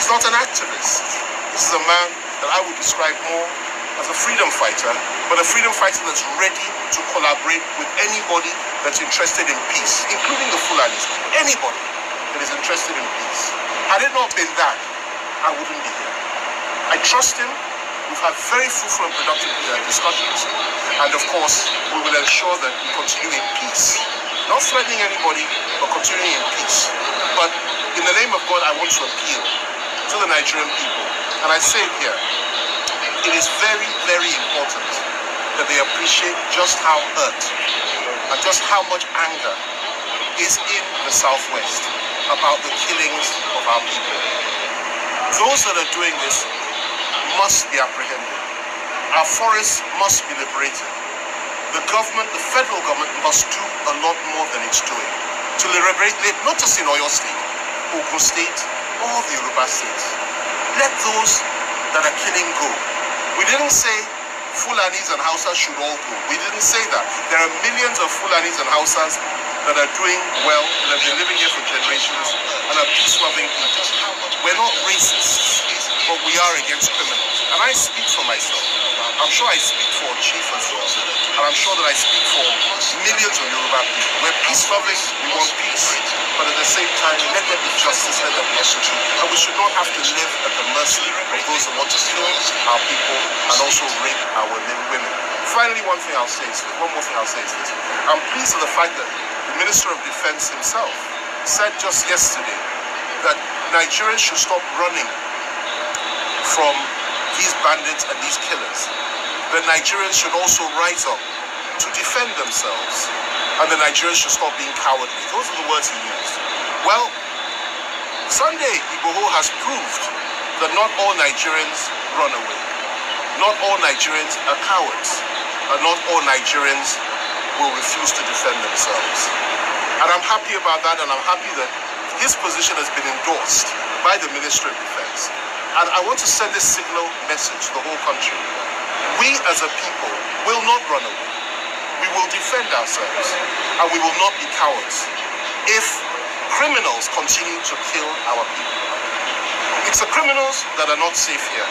He's not an activist. This is a man that I would describe more as a freedom fighter, but a freedom fighter that's ready to collaborate with anybody that's interested in peace, including the Fulanis. Anybody that is interested in peace. Had it not been that, I wouldn't be here. I trust him. We've had very fruitful and productive discussions, and of course, we will ensure that we continue in peace. Not threatening anybody, but continuing in peace. But in the name of God, I want to appeal to the Nigerian people, and I say it here, it is very, very important that they appreciate just how hurt and just how much anger is in the Southwest about the killings of our people. Those that are doing this must be apprehended. Our forests must be liberated. The government, the federal government, must do a lot more than it's doing to liberate, not just in Oyo State, Ogun State, all the Yoruba states. Let those that are killing go. We didn't say Fulanis and Hausas should all go. We didn't say that. There are millions of Fulanis and Hausas that are doing well, that have been living here for generations, and are peace-loving people. We're not racists, but we are against criminals. And I speak for myself. I'm sure I speak for Chief as well. And I'm sure that I speak for millions of Yoruba people. We're peace-loving, we want peace, but at the same time, let there be justice, let there be equity. And we should not have to live at the mercy of those that want to kill our people and also rape our women. Finally, one more thing I'll say is this. I'm pleased with the fact that the Minister of Defense himself said just yesterday that Nigerians should stop running from these bandits and these killers. The Nigerians should also rise up to defend themselves, and the Nigerians should stop being cowardly. Those are the words he used. Well, Sunday Igboho has proved that not all Nigerians run away. Not all Nigerians are cowards, and not all Nigerians will refuse to defend themselves. And I'm happy about that, and I'm happy that his position has been endorsed by the Ministry of Defense. And I want to send this signal message to the whole country. We as a people will not run away. We will defend ourselves, and we will not be cowards if criminals continue to kill our people. It's the criminals that are not safe here.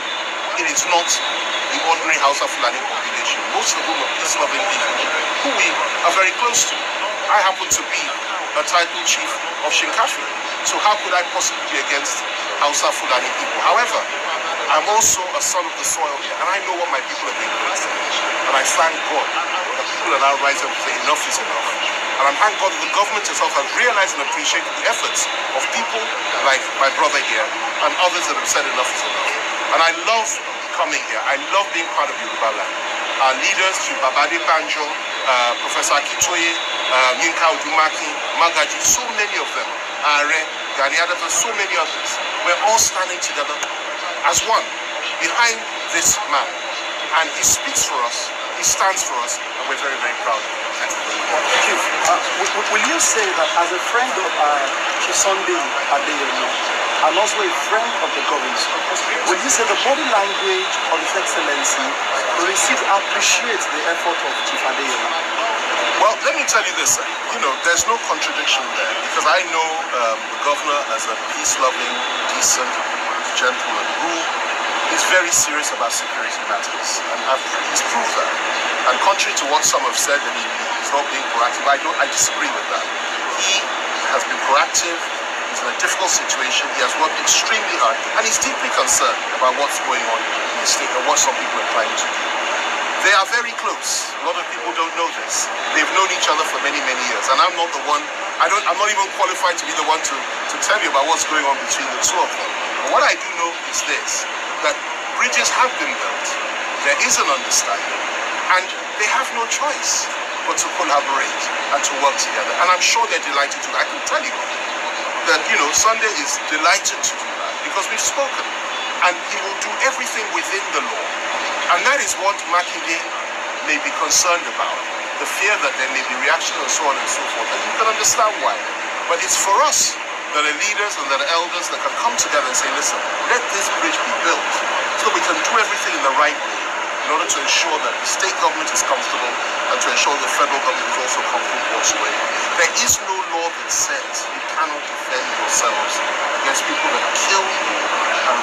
It is not the ordinary Hausa Fulani population, most of whom are peace-loving people, who we are very close to. I happen to be a title chief of Shinkafi, so how could I possibly be against Hausa Fulani people? However, I'm also a son of the soil here, and I know what my people have been going through. And I thank God that people are now rising up and saying enough is enough. And I'm thank God that the government itself has realized and appreciated the efforts of people like my brother here and others that have said enough is enough. And I love coming here. I love being part of Yoruba land. Our leaders, Babade Banjo, Professor Akitoye, Yinka Odumaki, Magaji, so many of them, Are, Gani Adams, and so many others. We're all standing together as one behind this man. And he speaks for us, he stands for us, and we're very, very proud of him. Thank you very much. Will you say that as a friend of Sunday Adeyemi, and also a friend of the government, will you say the body language of His Excellency appreciates the effort of Chief Adeyemi? Well, let me tell you this, there's no contradiction there, because I know the governor as a peace-loving, decent gentleman who is very serious about security matters, and he's proved that. And contrary to what some have said, that he's not being proactive, I disagree with that. He has been proactive. He's in a difficult situation. He has worked extremely hard, and he's deeply concerned about what's going on in the state and what some people are trying to do. They are very close. A lot of people don't know this. They've known each other for many, many years, and I'm not the one. I'm not even qualified to be the one to tell you about what's going on between the two of them. But what I do know is this: that bridges have been built. There is an understanding, and they have no choice but to collaborate and to work together. And I'm sure they're delighted to. I can tell you that Sunday is delighted to do that, because we've spoken, and he will do everything within the law. And that is what Makinde may be concerned about, the fear that there may be reaction and so on and so forth. And you can understand why. But it's for us that are leaders and that are elders that can come together and say, listen, let this bridge be built so that we can do everything in the right way in order to ensure that the state government is comfortable and to ensure the federal government is also comfortable whatsoever. There is no law that says you cannot defend yourselves against people that kill you and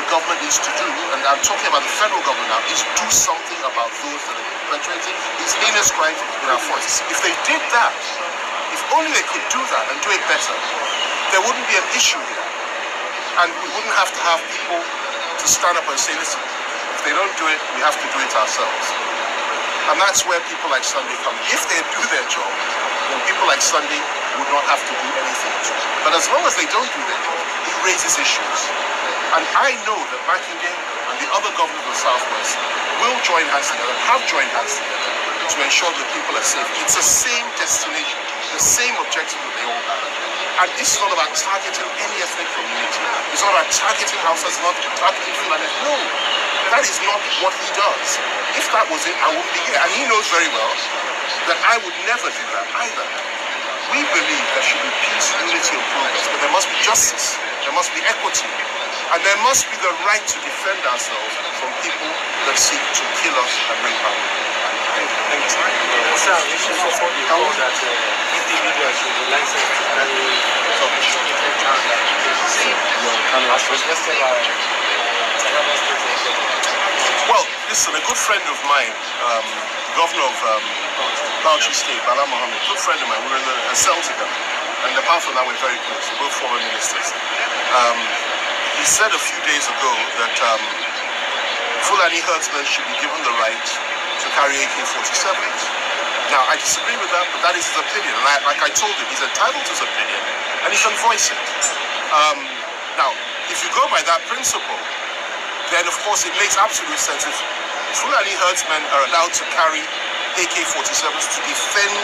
government needs to do, and I'm talking about the federal government now, is do something about those that are perpetrating these heinous crimes in our forests. If they did that, if only they could do that and do it better, there wouldn't be an issue here. And we wouldn't have to have people to stand up and say, listen, if they don't do it, we have to do it ourselves. And that's where people like Sunday come in. If they do their job, then people like Sunday would not have to do anything at all. But as long as they don't do their job, it raises issues. And I know that Makinde and the other governors of the Southwest will join hands together, have joined hands together to ensure that people are safe. It's the same destination, the same objective that they all have. And this is not about targeting any ethnic community. It's not about targeting Hausas, it's not targeting Fulani. No, that is not what he does. If that was it, I wouldn't be here. And he knows very well that I would never do that either. We believe there should be peace, unity, and progress, but there must be justice, there must be equity, and there must be the right to defend ourselves from people that seek to kill us and rape us. Thank you. Sir, we should support the call that individuals should be licensed to carry sophisticated arms as requested by Taraba State Executive. Well, listen, a good friend of mine, the governor of Bauchi State, Bala Mohammed, a good friend of mine, we were in a cell together, and apart from that, we're very close. We're both former ministers. He said a few days ago that Fulani herdsmen should be given the right to carry AK-47s. Now, I disagree with that, but that is his opinion. And like I told him, he's entitled to his opinion, and he can voice it. Now, if you go by that principle, then of course it makes absolute sense. If Fulani herdsmen are allowed to carry AK-47s to defend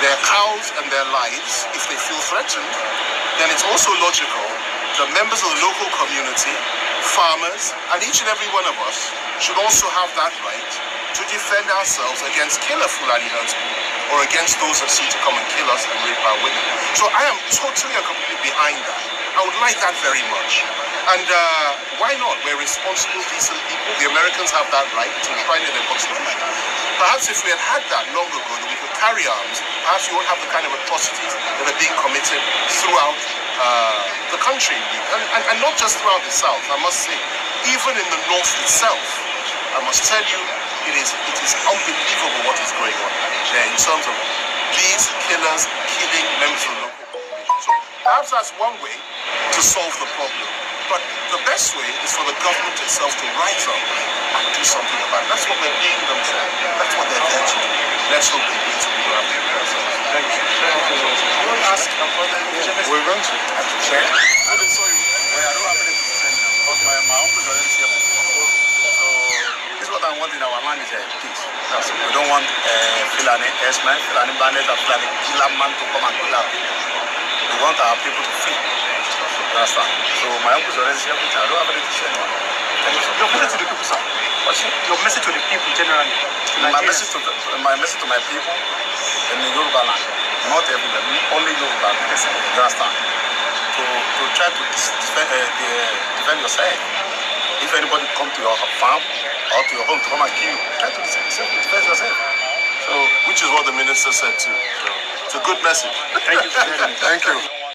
their cows and their lives if they feel threatened, then it's also logical that members of the local community, farmers, and each and every one of us should also have that right to defend ourselves against killer Fulani herdsmen or against those that seek to come and kill us and rape our women. So I am totally and completely behind that. I would like that very much. And why not? We're responsible, decent people. The Americans have that right to enshrined in their constitution. Perhaps if we had that long ago, that we could carry arms, perhaps we won't have the kind of atrocities that are being committed throughout the country. And not just throughout the South, I must say. Even in the North itself, I must tell you, it is unbelievable what is going on there in terms of these killers killing members of the local population. So perhaps that's one way to solve the problem. But the best way is for the government itself to rise up and do something about it. That's what we're paying them for. That's what they're there to do. Let's hope they do it so we don't have to do it ourselves. Thank you. I want to ask We're going to. Sure. I don't have anything to say now because my uncle is already here. So this is what I want in our land is peace. We don't want Fulani herdsmen, Fulani bandits, or Fulani killer man to come and kill our people. We want our people to free. Understand? So my uncle is already here. I don't have anything to say now. Thank you so much. Your message to the people, sir. Your message to the people generally. My message to my people in the Yoruba land, not everywhere, only Yoruba land. You understand? To try to defend yourself. If anybody come to your farm or to your home to come and kill you, try to defend yourself. So, which is what the minister said too. So, it's a good message. Thank you. Thank you.